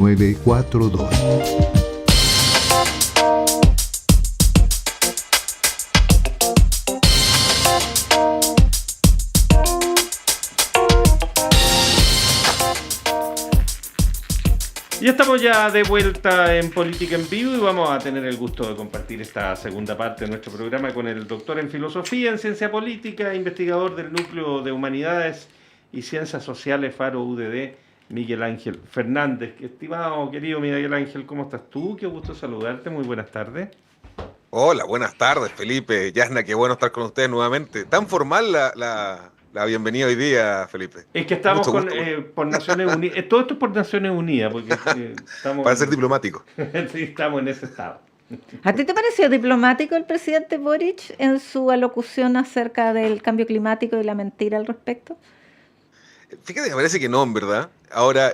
942. Y estamos ya de vuelta en Política en Vivo y vamos a tener el gusto de compartir esta segunda parte de nuestro programa con el doctor en Filosofía, en Ciencia Política, investigador del Núcleo de Humanidades y Ciencias Sociales Faro UDD, Miguel Ángel Fernández. Estimado, querido Miguel Ángel, ¿cómo estás tú? Qué gusto saludarte, muy buenas tardes. Hola, buenas tardes, Felipe. Yasna, qué bueno estar con ustedes nuevamente. Tan formal la bienvenida hoy día, Felipe. Es que estamos Mucho con, gusto. por Naciones Unidas, todo esto es por Naciones Unidas, porque estamos, Para ser diplomático. sí, estamos en ese estado. ¿A ti te pareció diplomático el presidente Boric en su alocución acerca del cambio climático y la mentira al respecto? Fíjate, me parece que no, en verdad. Ahora,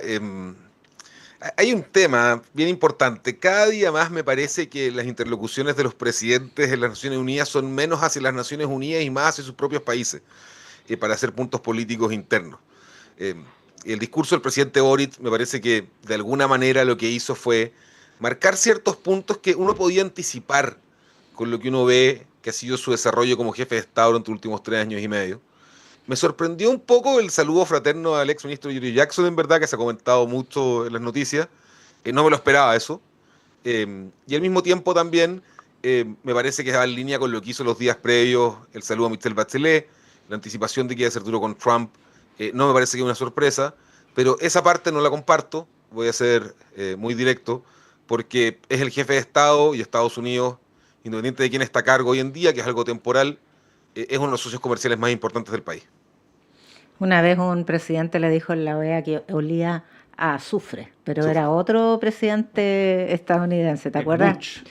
hay un tema bien importante. Cada día más me parece que las interlocuciones de los presidentes de las Naciones Unidas son menos hacia las Naciones Unidas y más hacia sus propios países, para hacer puntos políticos internos. El discurso del presidente Boric me parece que de alguna manera lo que hizo fue marcar ciertos puntos que uno podía anticipar con lo que uno ve que ha sido su desarrollo como jefe de Estado durante los últimos 3 años y medio. Me sorprendió un poco el saludo fraterno al ex ministro Yuri Jackson, en verdad, que se ha comentado mucho en las noticias. No me lo esperaba eso. Y al mismo tiempo también me parece que va en línea con lo que hizo los días previos, el saludo a Michelle Bachelet, la anticipación de que iba a ser duro con Trump. No me parece que es una sorpresa, pero esa parte no la comparto, voy a ser muy directo, porque es el jefe de Estado y Estados Unidos, independiente de quién está a cargo hoy en día, que es algo temporal, es uno de los socios comerciales más importantes del país. Una vez un presidente le dijo en la OEA que olía a azufre, pero Azufre. era otro presidente estadounidense, ¿te acuerdas? Bush.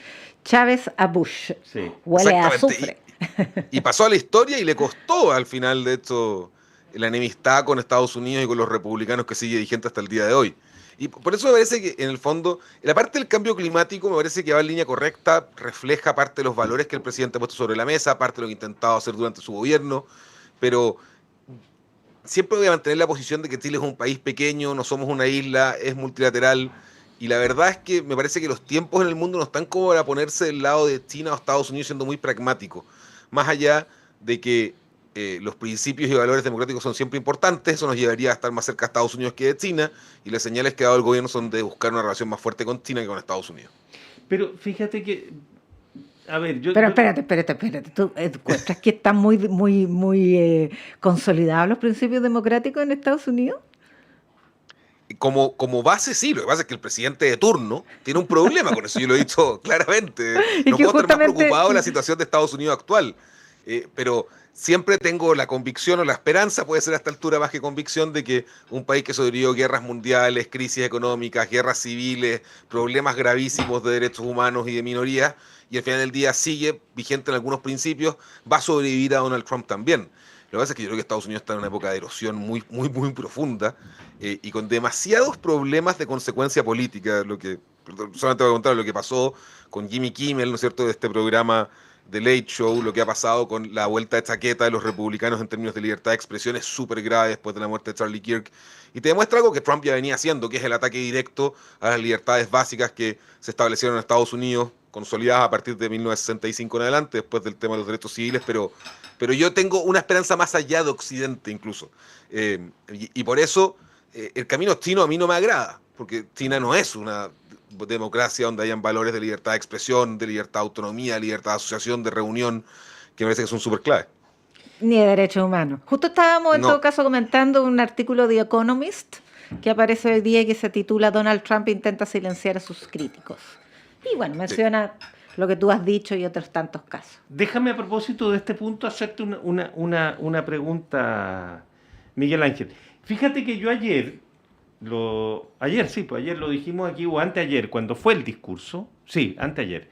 Chávez a Bush. Sí. Huele a Exactamente. azufre. Y pasó a la historia y le costó al final, de hecho, la enemistad con Estados Unidos y con los republicanos que sigue vigente hasta el día de hoy. Y por eso me parece que, en el fondo, la parte del cambio climático me parece que va en línea correcta, refleja parte de los valores que el presidente ha puesto sobre la mesa, parte de lo que ha intentado hacer durante su gobierno, pero siempre voy a mantener la posición de que Chile es un país pequeño, no somos una isla, es multilateral, y la verdad es que me parece que los tiempos en el mundo no están como para ponerse del lado de China o Estados Unidos siendo muy pragmático. Más allá de que los principios y valores democráticos son siempre importantes, eso nos llevaría a estar más cerca de Estados Unidos que de China, y las señales que ha dado el gobierno son de buscar una relación más fuerte con China que con Estados Unidos. Pero fíjate que, a ver, Pero espérate. ¿Tú encuentras que están muy consolidados los principios democráticos en Estados Unidos? Como base, sí. Lo que pasa es que el presidente de turno tiene un problema con eso. Yo lo he dicho claramente. Y No que puedo estar más justamente- preocupado de la situación de Estados Unidos actual. Pero siempre tengo la convicción o la esperanza, puede ser a esta altura más que convicción, de que un país que sobrevivió guerras mundiales, crisis económicas, guerras civiles, problemas gravísimos de derechos humanos y de minorías, y al final del día sigue vigente en algunos principios, va a sobrevivir a Donald Trump también. Lo que pasa es que yo creo que Estados Unidos está en una época de erosión muy profunda, y con demasiados problemas de consecuencia política. Solamente voy a contar lo que pasó con Jimmy Kimmel, ¿no es cierto?, de este programa The Late Show, lo que ha pasado con la vuelta de chaqueta de los republicanos en términos de libertad de expresión es súper grave después de la muerte de Charlie Kirk, y te demuestra algo que Trump ya venía haciendo, que es el ataque directo a las libertades básicas que se establecieron en Estados Unidos, consolidadas a partir de 1965 en adelante, después del tema de los derechos civiles, pero yo tengo una esperanza más allá de Occidente incluso. Y por eso el camino chino a mí no me agrada, porque China no es una democracia donde hayan valores de libertad de expresión, de libertad de autonomía, de libertad de asociación, de reunión, que me parece que son súper clave. Ni de derechos humanos. Justo estábamos en No. todo caso comentando un artículo de The Economist que aparece hoy día y que se titula Donald Trump intenta silenciar a sus críticos. Y bueno, menciona lo que tú has dicho y otros tantos casos. déjame a propósito de este punto hacerte una pregunta, Miguel Ángel. Fíjate que yo ayer lo dijimos aquí, o anteayer, cuando fue el discurso, sí, anteayer,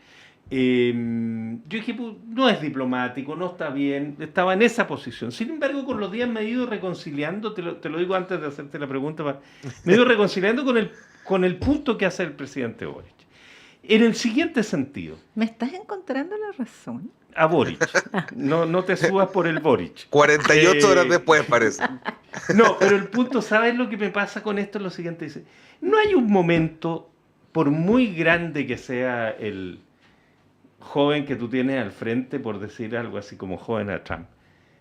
yo dije, pues, no es diplomático, no está bien, estaba en esa posición. Sin embargo, con los días me he ido reconciliando, te lo digo antes de hacerte la pregunta, me he ido reconciliando con el punto que hace el presidente Boric. En el siguiente sentido, ¿Me estás encontrando la razón? a Boric. No te subas por el Boric. 48 horas después, parece. No, pero el punto, ¿sabes lo que me pasa con esto? Es lo siguiente, dice, no hay un momento, por muy grande que sea el joven que tú tienes al frente, por decir algo así como joven a Trump,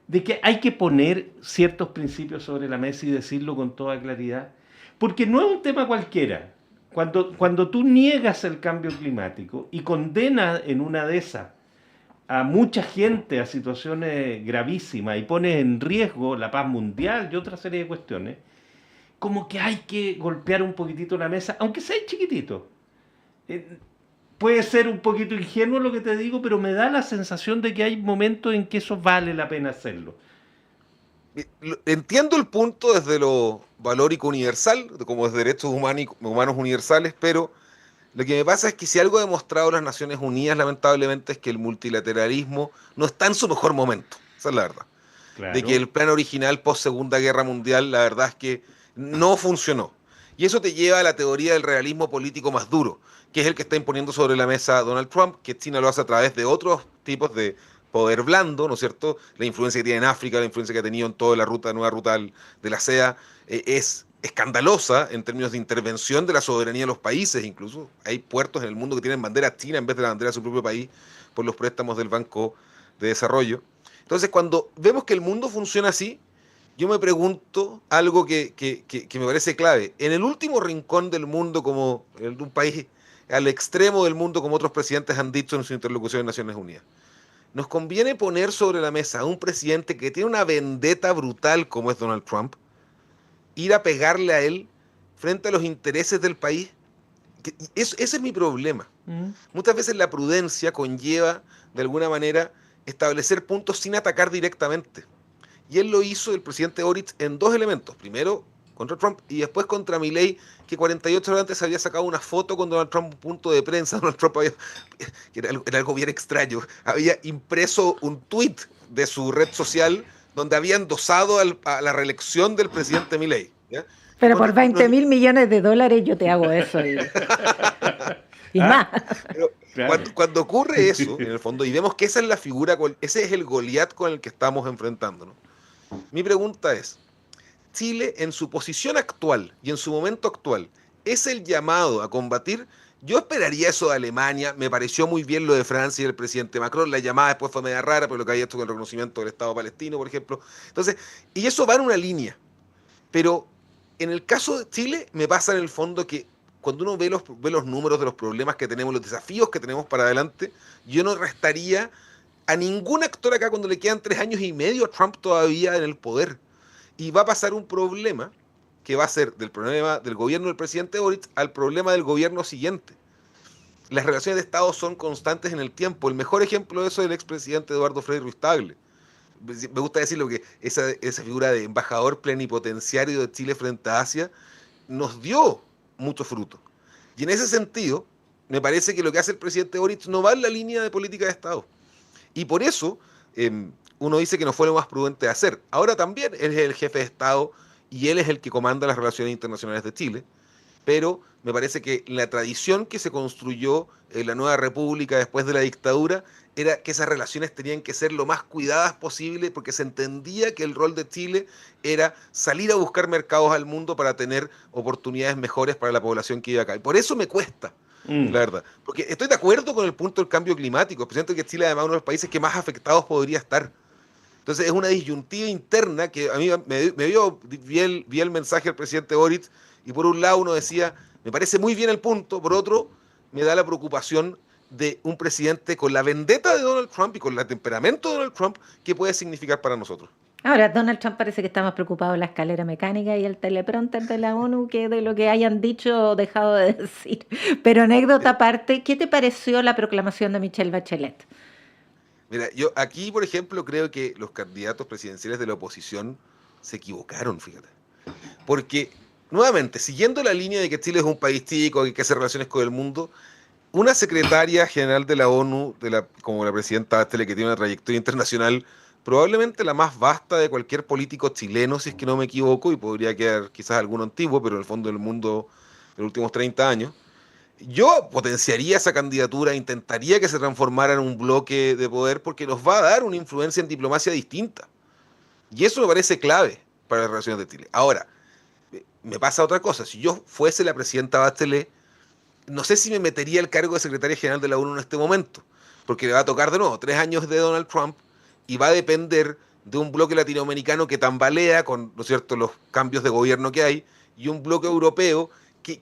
de que hay que poner ciertos principios sobre la mesa y decirlo con toda claridad, porque no es un tema cualquiera. Cuando tú niegas el cambio climático y condenas en una de esas a mucha gente a situaciones gravísimas y pones en riesgo la paz mundial y otra serie de cuestiones, como que hay que golpear un poquitito la mesa, aunque sea chiquitito. Puede ser un poquito ingenuo lo que te digo, pero me da la sensación de que hay momentos en que eso vale la pena hacerlo. Entiendo el punto desde lo valórico universal, como desde derechos humanos universales, pero lo que me pasa es que si algo ha demostrado las Naciones Unidas, lamentablemente, es que el multilateralismo no está en su mejor momento. Esa es la verdad. De que Claro. el plan original post Segunda Guerra Mundial, la verdad es que no funcionó. Y eso te lleva a la teoría del realismo político más duro, que es el que está imponiendo sobre la mesa Donald Trump, que China lo hace a través de otros tipos de poder blando, ¿no es cierto? La influencia que tiene en África, la influencia que ha tenido en toda la nueva ruta de la seda, es escandalosa en términos de intervención de la soberanía de los países, incluso. Hay puertos en el mundo que tienen bandera china en vez de la bandera de su propio país por los préstamos del Banco de Desarrollo. Entonces, cuando vemos que el mundo funciona así, yo me pregunto algo que me parece clave. En el último rincón del mundo, como en un país al extremo del mundo, como otros presidentes han dicho en su interlocución en Naciones Unidas, nos conviene poner sobre la mesa a un presidente que tiene una vendetta brutal como es Donald Trump, ir a pegarle a él frente a los intereses del país. Ese es mi problema. Muchas veces la prudencia conlleva, de alguna manera, establecer puntos sin atacar directamente. Y él lo hizo, el presidente Boric, en dos elementos. Primero, contra Trump, y después contra Milei, que 48 horas antes había sacado una foto con Donald Trump, un punto de prensa. Donald Trump que era algo bien extraño, había impreso un tuit de su red social donde había endosado a la reelección del presidente Milei. ¿Ya? Pero por 20.000 millones de dólares yo te hago eso y más. Pero Claro. cuando ocurre eso, en el fondo, y vemos que esa es la figura, ese es el Goliat con el que estamos enfrentándonos. Mi pregunta es, Chile en su posición actual y en su momento actual, ¿es el llamado a combatir? Yo esperaría eso de Alemania, me pareció muy bien lo de Francia y el presidente Macron, la llamada después fue media rara, pero lo que había hecho con el reconocimiento del Estado palestino, por ejemplo. Entonces, y eso va en una línea, pero en el caso de Chile me pasa en el fondo que cuando uno ve los números de los problemas que tenemos, los desafíos que tenemos para adelante, yo no restaría a ningún actor acá cuando le quedan 3 años y medio a Trump todavía en el poder. Y va a pasar un problema que va a ser del problema del gobierno del presidente Boric al problema del gobierno siguiente. Las relaciones de Estado son constantes en el tiempo. El mejor ejemplo de eso es el expresidente Eduardo Frei Ruiz-Tagle. Me gusta decirlo que esa figura de embajador plenipotenciario de Chile frente a Asia nos dio mucho fruto. Y en ese sentido, me parece que lo que hace el presidente Boric no va en la línea de política de Estado. Y por eso uno dice que no fue lo más prudente de hacer. Ahora también él es el jefe de Estado y él es el que comanda las relaciones internacionales de Chile, pero me parece que la tradición que se construyó en la nueva república después de la dictadura era que esas relaciones tenían que ser lo más cuidadas posible porque se entendía que el rol de Chile era salir a buscar mercados al mundo para tener oportunidades mejores para la población que vive acá. Y por eso me cuesta, la verdad. Porque estoy de acuerdo con el punto del cambio climático. Siento que Chile además es uno de los países que más afectados podría estar. Entonces es una disyuntiva interna que a mí vi el mensaje del presidente Boric y por un lado uno decía, me parece muy bien el punto, por otro me da la preocupación de un presidente con la vendetta de Donald Trump y con el temperamento de Donald Trump, ¿qué puede significar para nosotros? Ahora, Donald Trump parece que está más preocupado de la escalera mecánica y el teleprompter de la ONU que de lo que hayan dicho o dejado de decir. Pero anécdota aparte, ¿qué te pareció la proclamación de Michelle Bachelet? Mira, yo aquí, por ejemplo, creo que los candidatos presidenciales de la oposición se equivocaron, fíjate. Porque, nuevamente, siguiendo la línea de que Chile es un país chico, que hay que hacer relaciones con el mundo, una secretaria general de la ONU, como la presidenta Bachelet, que tiene una trayectoria internacional, probablemente la más vasta de cualquier político chileno, si es que no me equivoco, y podría quedar quizás alguno antiguo, pero en el fondo del mundo de los últimos 30 años, Yo potenciaría esa candidatura, intentaría que se transformara en un bloque de poder porque nos va a dar una influencia en diplomacia distinta. Y eso me parece clave para las relaciones de Chile. Ahora, me pasa otra cosa. Si yo fuese la presidenta Bachelet, no sé si me metería el cargo de secretaria general de la ONU en este momento, porque le va a tocar de nuevo 3 años de Donald Trump y va a depender de un bloque latinoamericano que tambalea con, ¿no es cierto?, los cambios de gobierno que hay, y un bloque europeo que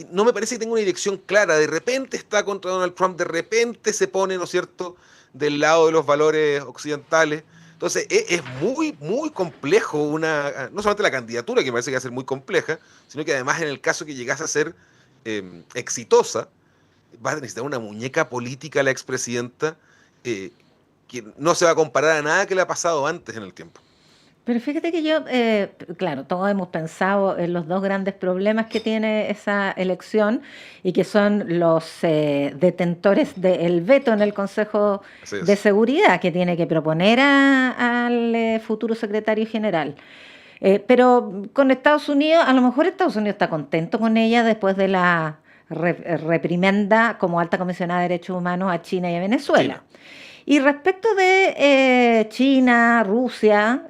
no me parece que tenga una dirección clara. De repente está contra Donald Trump, de repente se pone, ¿no es cierto?, del lado de los valores occidentales. Entonces es muy, muy complejo no solamente la candidatura, que me parece que va a ser muy compleja, sino que además en el caso que llegase a ser exitosa, va a necesitar una muñeca política la expresidenta que no se va a comparar a nada que le ha pasado antes en el tiempo. Pero fíjate que yo, claro, todos hemos pensado en los dos grandes problemas que tiene esa elección y que son los detentores del veto en el Consejo Así de es. Seguridad que tiene que proponer al futuro secretario general. Pero con Estados Unidos, a lo mejor Estados Unidos está contento con ella después de la reprimenda como alta comisionada de derechos humanos a China y a Venezuela. China. Y respecto de China, Rusia,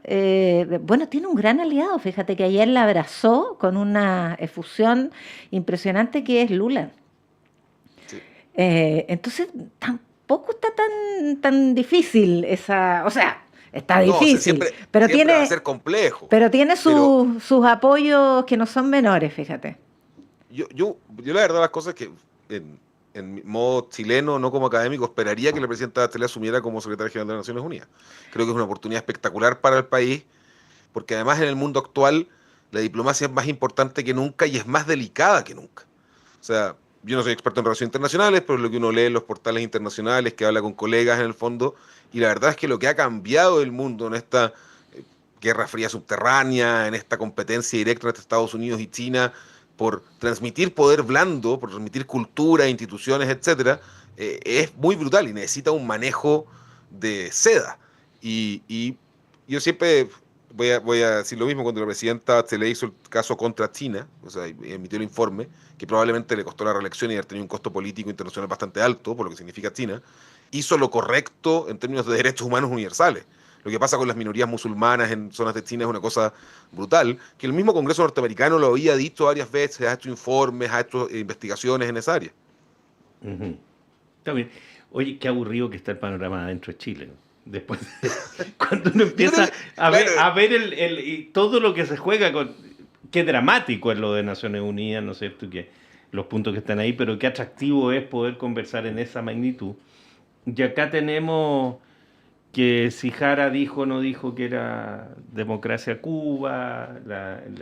bueno, tiene un gran aliado. Fíjate que ayer la abrazó con una efusión impresionante que es Lula. Sí. Entonces, tampoco está tan difícil esa, o sea, está No, o sea, difícil, pero siempre va a ser complejo. tiene Pero sus apoyos que no son menores, fíjate. yo la verdad las cosas que en modo chileno, no como académico, esperaría que la presidenta Bachelet asumiera como secretaria general de las Naciones Unidas. Creo que es una oportunidad espectacular para el país, porque además en el mundo actual la diplomacia es más importante que nunca y es más delicada que nunca. O sea, yo no soy experto en relaciones internacionales, pero lo que uno lee en los portales internacionales, que habla con colegas en el fondo, y la verdad es que lo que ha cambiado el mundo en esta guerra fría subterránea, en esta competencia directa entre Estados Unidos y China, por transmitir poder blando, por transmitir cultura, instituciones, etcétera, es muy brutal y necesita un manejo de seda. Y yo siempre voy a decir lo mismo cuando la presidenta se le hizo el caso contra China, o sea, emitió el informe, que probablemente le costó la reelección y haber tenido un costo político internacional bastante alto, por lo que significa China, hizo lo correcto en términos de derechos humanos universales. Lo que pasa con las minorías musulmanas en zonas de China es una cosa brutal, que el mismo Congreso norteamericano lo había dicho varias veces, ha hecho informes, ha hecho investigaciones en esa área. Ujú. Está bien. Oye, qué aburrido que está el panorama adentro de Chile, ¿no? Después, cuando uno Yo creo empieza que, a ver, claro, a ver y todo lo que se juega con... Qué dramático es lo de Naciones Unidas, ¿no es cierto? Que los puntos que están ahí, pero qué atractivo es poder conversar en esa magnitud. Y acá tenemos que si Jara dijo o no dijo que era democracia Cuba,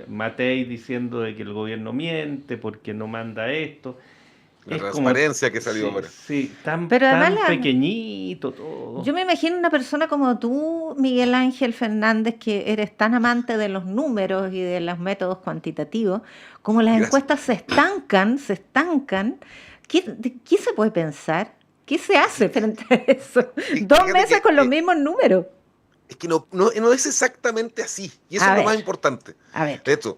Matei diciendo de que el gobierno miente porque no manda esto. la Es como, transparencia que salió sí, ahora. sí, tan, Pero además tan pequeñito todo. yo me imagino una persona como tú, Miguel Ángel Fernández, que eres tan amante de los números y de los métodos cuantitativos, como las Gracias. encuestas se estancan, ¿qué se puede pensar? ¿Qué se hace frente a eso? Dos Fíjate meses que con los mismos números. es que no es exactamente así, y eso A es lo más ver, importante. a ver. De hecho,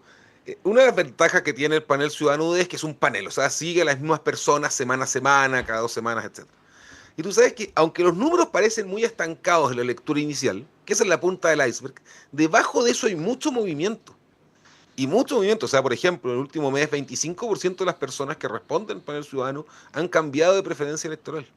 una de las ventajas que tiene el panel ciudadano es que es un panel, o sea, sigue a las mismas personas semana a semana, cada 2 semanas, etc. Y tú sabes que, aunque los números parecen muy estancados en la lectura inicial, que esa es la punta del iceberg, debajo de eso hay mucho movimiento. Y mucho movimiento, o sea, por ejemplo, en el último mes, 25% de las personas que responden al panel ciudadano han cambiado de preferencia electoral.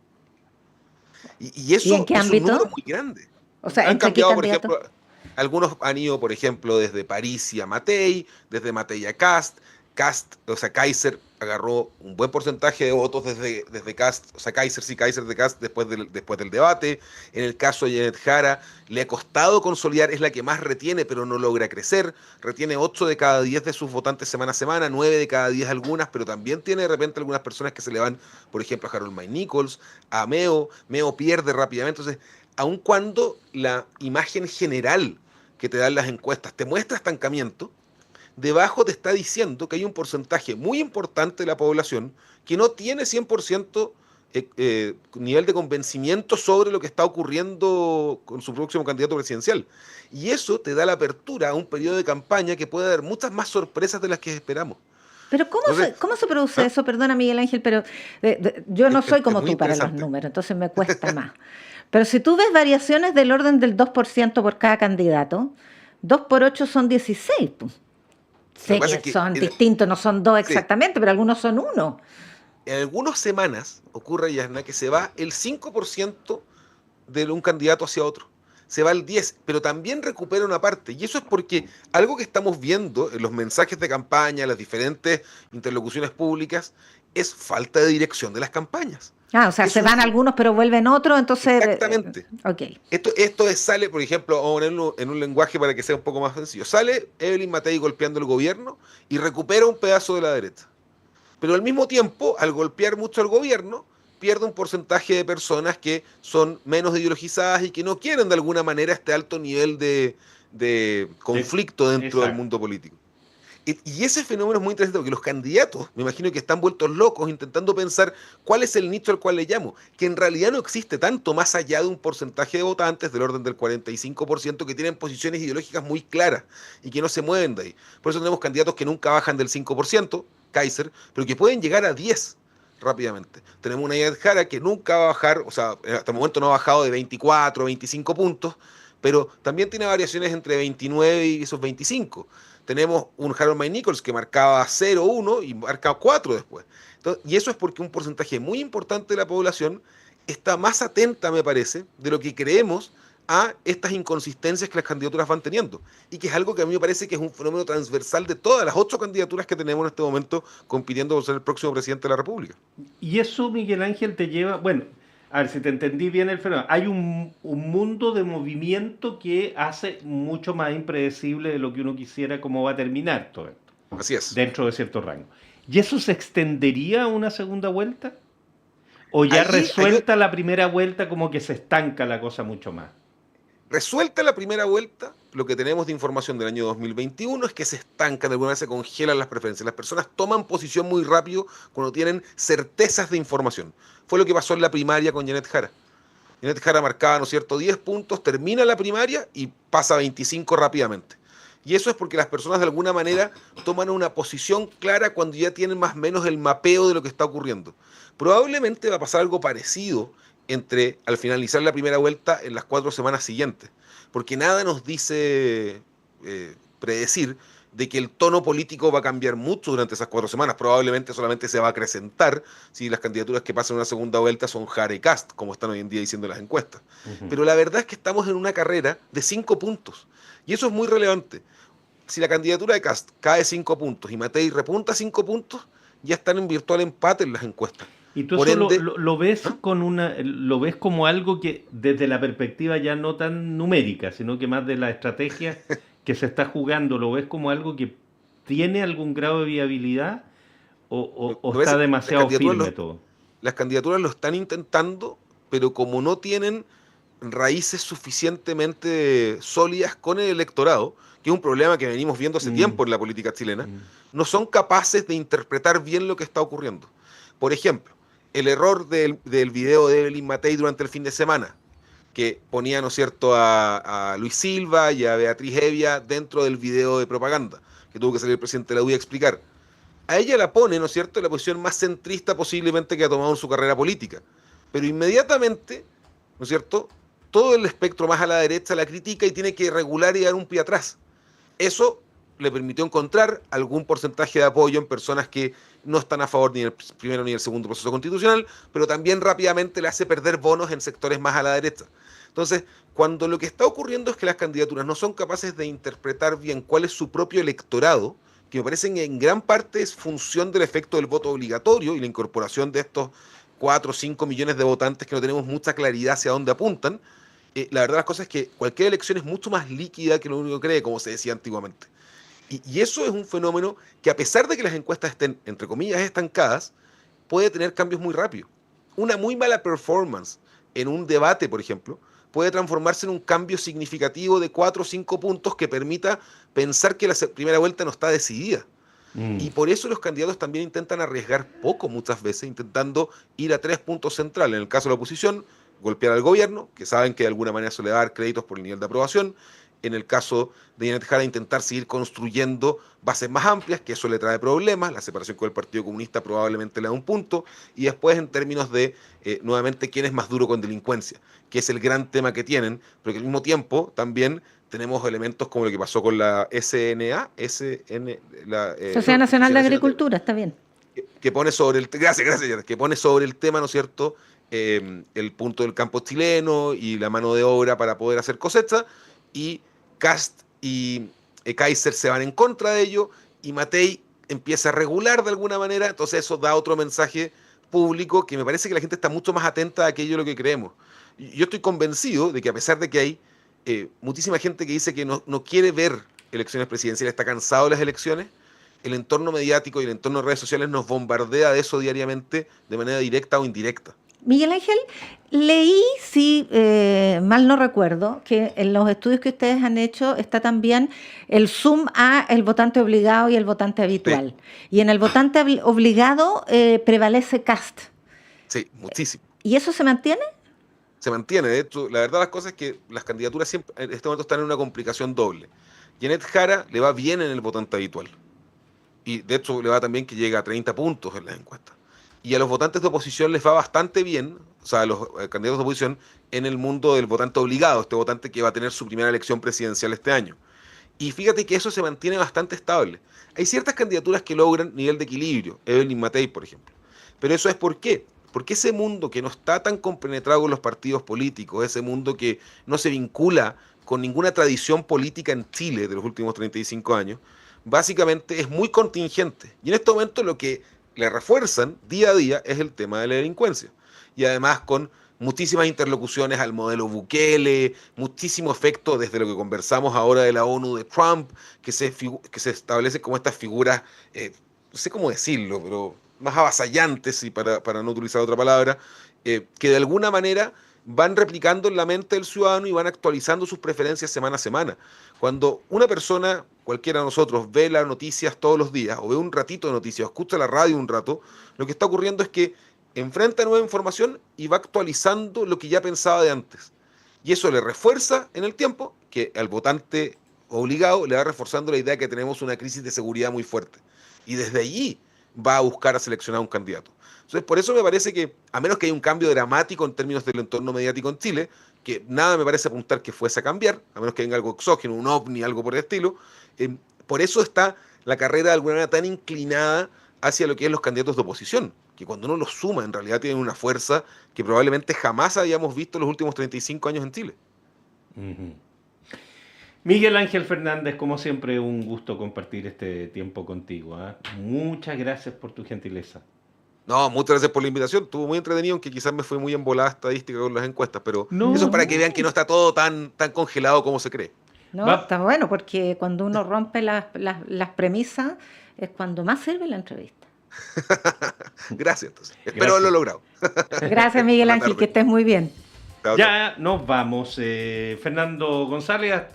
Y ¿Y en eso qué es un número ámbito? muy grande. O sea, Han ¿entre qué cambiado, por candidatos? ejemplo, algunos han ido, por ejemplo, desde París a Matei, desde Matei a Cast. Cast, o sea, Kaiser agarró un buen porcentaje de votos desde Cast, o sea, Kaiser de Cast después del debate. En el caso de Janet Jara, le ha costado consolidar, es la que más retiene, pero no logra crecer. Retiene 8 de cada 10 de sus votantes semana a semana, 9 de cada 10 algunas, pero también tiene de repente algunas personas que se le van, por ejemplo, a Harold May Nichols, a Meo pierde rápidamente. Entonces, aun cuando la imagen general que te dan las encuestas te muestra estancamiento, debajo te está diciendo que hay un porcentaje muy importante de la población que no tiene 100% nivel de convencimiento sobre lo que está ocurriendo con su próximo candidato presidencial. Y eso te da la apertura a un periodo de campaña que puede dar muchas más sorpresas de las que esperamos. Pero Entonces, cómo se produce ¿ah? eso? Perdona, Miguel Ángel, pero yo no soy Es como muy tú para los interesante. números, entonces me cuesta más. Pero si tú ves variaciones del orden del 2% por cada candidato, 2 por 8 son 16. Pues. Lo que Sé pasa que es que son distintos, no son dos sí, exactamente, pero algunos son uno. en algunas semanas ocurre, Yasna, que se va el 5% de un candidato hacia otro. Se va el 10%, pero también recupera una parte. Y eso es porque algo que estamos viendo en los mensajes de campaña, las diferentes interlocuciones públicas, es falta de dirección de las campañas. Ah, o sea, se Eso van es algunos, pero vuelven otros, entonces, exactamente. ok. Sale, por ejemplo, vamos a ponerlo en un lenguaje para que sea un poco más sencillo. Sale Evelyn Matei golpeando el gobierno y recupera un pedazo de la derecha. Pero al mismo tiempo, al golpear mucho al gobierno, pierde un porcentaje de personas que son menos ideologizadas y que no quieren de alguna manera este alto nivel de De- conflicto dentro del exacto. mundo político. Y ese fenómeno es muy interesante porque los candidatos, me imagino que están vueltos locos intentando pensar cuál es el nicho al cual le llamo, que en realidad no existe tanto más allá de un porcentaje de votantes del orden del 45% que tienen posiciones ideológicas muy claras y que no se mueven de ahí. Por eso tenemos candidatos que nunca bajan del 5%, Kaiser, pero que pueden llegar a 10 rápidamente. Tenemos una Janet Jara que nunca va a bajar, o sea, hasta el momento no ha bajado de 24 o 25 puntos, pero también tiene variaciones entre 29 y esos 25. Tenemos un Harold May Nichols que marcaba 0,1 y marca 4 después. Entonces, y eso es porque un porcentaje muy importante de la población está más atenta, me parece, de lo que creemos a estas inconsistencias que las candidaturas van teniendo. Y que es algo que a mí me parece que es un fenómeno transversal de todas las 8 candidaturas que tenemos en este momento compitiendo por ser el próximo presidente de la República. Y eso, Miguel Ángel, te lleva, bueno, a ver si te entendí bien el fenómeno. Hay un mundo de movimiento que hace mucho más impredecible de lo que uno quisiera cómo va a terminar todo esto, Así es. dentro de cierto rango. ¿Y eso se extendería a una segunda vuelta? ¿O ya Ahí hay, resuelta la primera vuelta como que se estanca la cosa mucho más? resuelta la primera vuelta, lo que tenemos de información del año 2021 es que se estancan, de alguna manera se congelan las preferencias. Las personas toman posición muy rápido cuando tienen certezas de información. Fue lo que pasó en la primaria con Janet Jara. Janet Jara marcaba, ¿no es cierto?, 10 puntos, termina la primaria y pasa a 25 rápidamente. Y eso es porque las personas de alguna manera toman una posición clara cuando ya tienen más o menos el mapeo de lo que está ocurriendo. Probablemente va a pasar algo parecido entre al finalizar la primera vuelta en las 4 semanas siguientes, porque nada nos dice predecir de que el tono político va a cambiar mucho durante esas 4 semanas. Probablemente solamente se va a acrecentar si las candidaturas que pasan una segunda vuelta son Jara y Cast, como están hoy en día diciendo las encuestas. Ujú. Pero la verdad es que estamos en una carrera de 5 puntos. Y eso es muy relevante. Si la candidatura de Cast cae 5 puntos y Matei repunta 5 puntos, ya están en virtual empate en las encuestas. ¿Y tú Por eso ende, lo ves ¿ah? con lo ves como algo que desde la perspectiva ya no tan numérica, sino que más de la estrategia que se está jugando, lo ves como algo que tiene algún grado de viabilidad o Me está parece que demasiado firme todo? las candidaturas lo están intentando, pero como no tienen raíces suficientemente sólidas con el electorado, que es un problema que venimos viendo hace Mm, tiempo en la política chilena, mm. no son capaces de interpretar bien lo que está ocurriendo. Por ejemplo, el error del video de Evelyn Matei durante el fin de semana, que ponía, ¿no es cierto?, a Luis Silva y a Beatriz Evia dentro del video de propaganda, que tuvo que salir el presidente de la UDI a explicar. A ella la pone, ¿no es cierto?, en la posición más centrista posiblemente que ha tomado en su carrera política. Pero inmediatamente, ¿no es cierto?, todo el espectro más a la derecha la critica y tiene que regular y dar un pie atrás. Eso le permitió encontrar algún porcentaje de apoyo en personas que no están a favor ni del primero ni del segundo proceso constitucional, pero también rápidamente le hace perder bonos en sectores más a la derecha. Entonces, cuando lo que está ocurriendo es que las candidaturas no son capaces de interpretar bien cuál es su propio electorado, que me parece que en gran parte es función del efecto del voto obligatorio y la incorporación de estos 4 o 5 millones de votantes que no tenemos mucha claridad hacia dónde apuntan, la verdad las cosas es que cualquier elección es mucho más líquida que lo único que cree, como se decía antiguamente. Y eso es un fenómeno que a pesar de que las encuestas estén, entre comillas, estancadas, puede tener cambios muy rápidos. Una muy mala performance en un debate, por ejemplo, puede transformarse en un cambio significativo de 4 o 5 puntos que permita pensar que la primera vuelta no está decidida. Mm. Y por eso los candidatos también intentan arriesgar poco muchas veces, intentando ir a 3 puntos centrales. En el caso de la oposición, golpear al gobierno, que saben que de alguna manera se le va a dar créditos por el nivel de aprobación, en el caso de Janet Jara, intentar seguir construyendo bases más amplias, que eso le trae problemas, la separación con el Partido Comunista probablemente le da un punto, y después en términos de, nuevamente, quién es más duro con delincuencia, que es el gran tema que tienen, pero que al mismo tiempo también tenemos elementos como lo que pasó con la Sociedad Nacional de Agricultura, está bien. Que pone sobre el gracias, que pone sobre el tema, ¿no es cierto?, el punto del campo chileno y la mano de obra para poder hacer cosecha, y Kast y Kaiser se van en contra de ello, y Matei empieza a regular de alguna manera. Entonces eso da otro mensaje público que me parece que la gente está mucho más atenta a aquello de lo que creemos. Yo estoy convencido de que, a pesar de que hay muchísima gente que dice que no quiere ver elecciones presidenciales, está cansado de las elecciones, el entorno mediático y el entorno de redes sociales nos bombardea de eso diariamente, de manera directa o indirecta. Miguel Ángel, leí, si mal no recuerdo, que en los estudios que ustedes han hecho está también el zoom a el votante obligado y el votante habitual. Sí. Y en el votante obligado prevalece Kast. Sí, muchísimo. ¿Y eso se mantiene? Se mantiene. De hecho, la verdad, las cosas es que las candidaturas siempre, en este momento, están en una complicación doble. Janet Jara le va bien en el votante habitual. Y de hecho le va también que llega a 30 puntos en las encuestas. Y a los votantes de oposición les va bastante bien, o sea, a los candidatos de oposición, en el mundo del votante obligado, este votante que va a tener su primera elección presidencial este año. Y fíjate que eso se mantiene bastante estable. Hay ciertas candidaturas que logran nivel de equilibrio, Evelyn Matei, por ejemplo. Pero eso es ¿por qué? Porque ese mundo que no está tan compenetrado con los partidos políticos, ese mundo que no se vincula con ninguna tradición política en Chile de los últimos 35 años, básicamente es muy contingente. Y en este momento lo que le refuerzan día a día es el tema de la delincuencia. Y además con muchísimas interlocuciones al modelo Bukele, muchísimo efecto desde lo que conversamos ahora de la ONU de Trump, que se establecen como estas figuras, no sé cómo decirlo, pero más avasallantes, y para no utilizar otra palabra, que de alguna manera van replicando en la mente del ciudadano y van actualizando sus preferencias semana a semana. Cuando una persona, cualquiera de nosotros, ve las noticias todos los días, o ve un ratito de noticias, o escucha la radio un rato, lo que está ocurriendo es que enfrenta nueva información y va actualizando lo que ya pensaba de antes. Y eso le refuerza en el tiempo, que al votante obligado le va reforzando la idea de que tenemos una crisis de seguridad muy fuerte. Y desde allí va a buscar a seleccionar un candidato. Entonces, por eso me parece que, a menos que haya un cambio dramático en términos del entorno mediático en Chile, que nada me parece apuntar que fuese a cambiar, a menos que venga algo exógeno, un ovni, algo por el estilo, por eso está la carrera de alguna manera tan inclinada hacia lo que es los candidatos de oposición, que cuando uno los suma, en realidad tienen una fuerza que probablemente jamás habíamos visto en los últimos 35 años en Chile. Uh-huh. Miguel Ángel Fernández, como siempre, un gusto compartir este tiempo contigo, ¿eh? Muchas gracias por tu gentileza. No, muchas gracias por la invitación. Estuvo muy entretenido, aunque quizás me fue muy embolada estadística con las encuestas, pero eso es para que vean que no está todo tan congelado como se cree. No, está bueno, porque cuando uno rompe las premisas es cuando más sirve la entrevista. Gracias, entonces. Espero haberlo logrado. Gracias, Miguel Ángel, que estés muy bien. Ya nos vamos. Fernando González,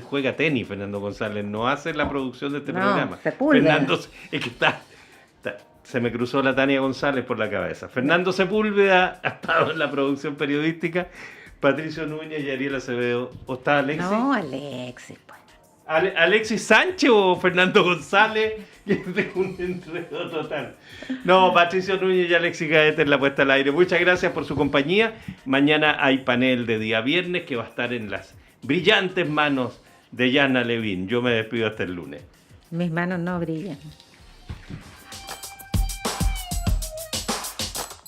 juega tenis, Fernando González, no hace la producción de este programa. Fernando, es que se me cruzó la Tania González por la cabeza. Fernando Sepúlveda ha estado en la producción periodística, Patricio Núñez y Ariel Acevedo. ¿O está Alexis? No, Alexis, pues. ¿Alexis Sánchez o Fernando González? Es un enredo total. No, Patricio Núñez y Alexis Gaete en la puesta al aire. Muchas gracias por su compañía. Mañana hay panel de día viernes que va a estar en las brillantes manos de Yana Levin. Yo me despido hasta el lunes. Mis manos no brillan.